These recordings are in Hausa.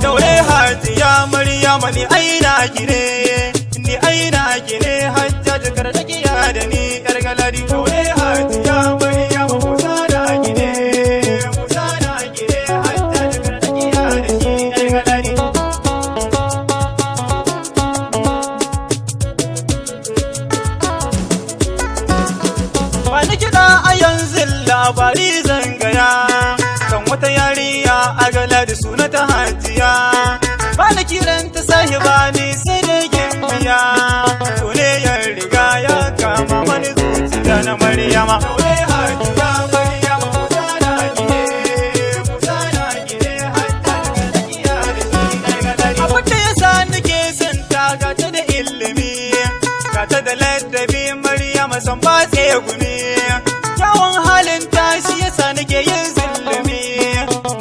Daure Hajiya Maryama ni aina gine, ni aina gine Hajjaj kardakiya da ni yar galadi. Daure Hajiya Maryama Musa da gine, Musa da gine Hajjaj kardakiya da ni yar galadi. Wani kiɗa a yanzu labari zangaya, kan wata yariya a galadi suna ta Hajiya. Bani kiranta sahiba ni sai da gimbiya, soyayyar riga ya kama mani zuciya na Maryama. Daure Hajiya Maryama Musa da gine, Musa da gine Hajjaj kardakiya da ni yar galadi. Abin da yasa nake son ta gata da ilimi, gata da ladabi Maryama san ba tsegumi. Kyawun halin ta shi yasa nake yin zulumi,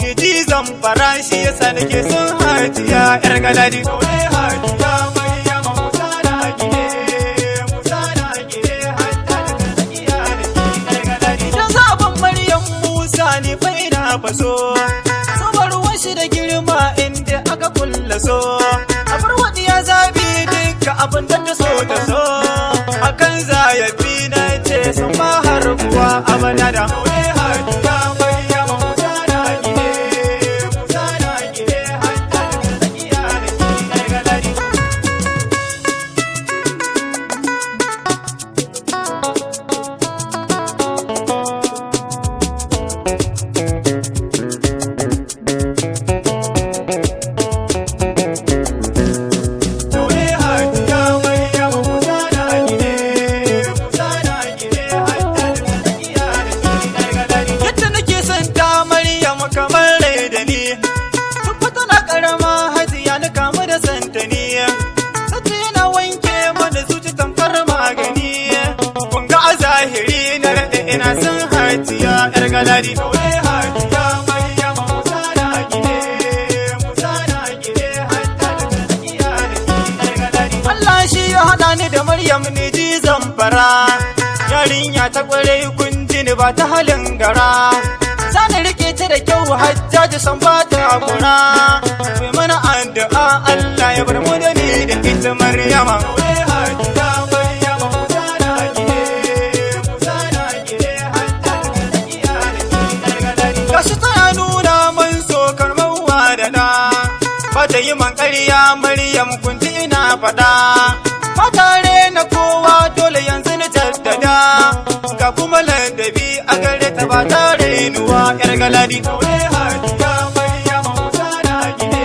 giji zamfara shi yasa nake son Hajiya yar galadi. Daure Hajiya Maryama Musa da gine, Musa da gine Hajjaj kardakiya da ni yar galadi. Dan zaban Maryam Musa ni fa ina faso, sabar washi da girma inda aka kullaso. A bar wani ya zabi duka abin da ta so ta so, akan zayafi na ce sun ba har kuwa abada da. Daure Hajiya Maryama Musa da gine, Musa da gine Hajjaj kardakiya da ni yar galadi. Daure Hajiya Maryama Musa da gine, Musa da gine Hajjaj kardakiya da ni yar galadi. Yadda nake son ta Maryama kamar rai da ni, tun tana karama Hajiya na kamu da santani, sace yana wanke mana zuci tamkar magani. Kun ga a zahiri na daɗe ina son Hajiya yar galadi. Daure Hajiya Maryama Musa da gine, Musa da gine Hajjaj kardakiya da ni yar galadi. Allah shi ya haɗa ni da Maryam ni ji zamfara, yarinya ta ƙwarai kun ji ni ba ta halin gara. Zani rike ta da kyau Hajjaj san ba ta kura, bai mana addu'a Allah ya bar mu da ni da ita Maryama. Daure Hajiya Maryama Musa da gine, Musa da gine Hajjaj kardakiya da ni yar galadi. Gashi tana nuna man so karmawa da da, ba ta yi man ƙarya Maryam kun ji ina faɗa. Ba tare na kowa dole yanzu na jaddada, ga kuma ladabi a gare ta ba tare nuwa yar galadi. Daure Hajiya Maryama Musa da gine,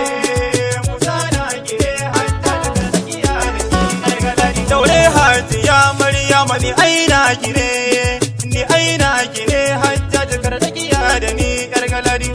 Musa da gine Hajjaj kardakiya da ni yar galadi. Daure Hajiya Maryama ni aina gine, ni aina gine Hajjaj kardakiya da ni yar galadi.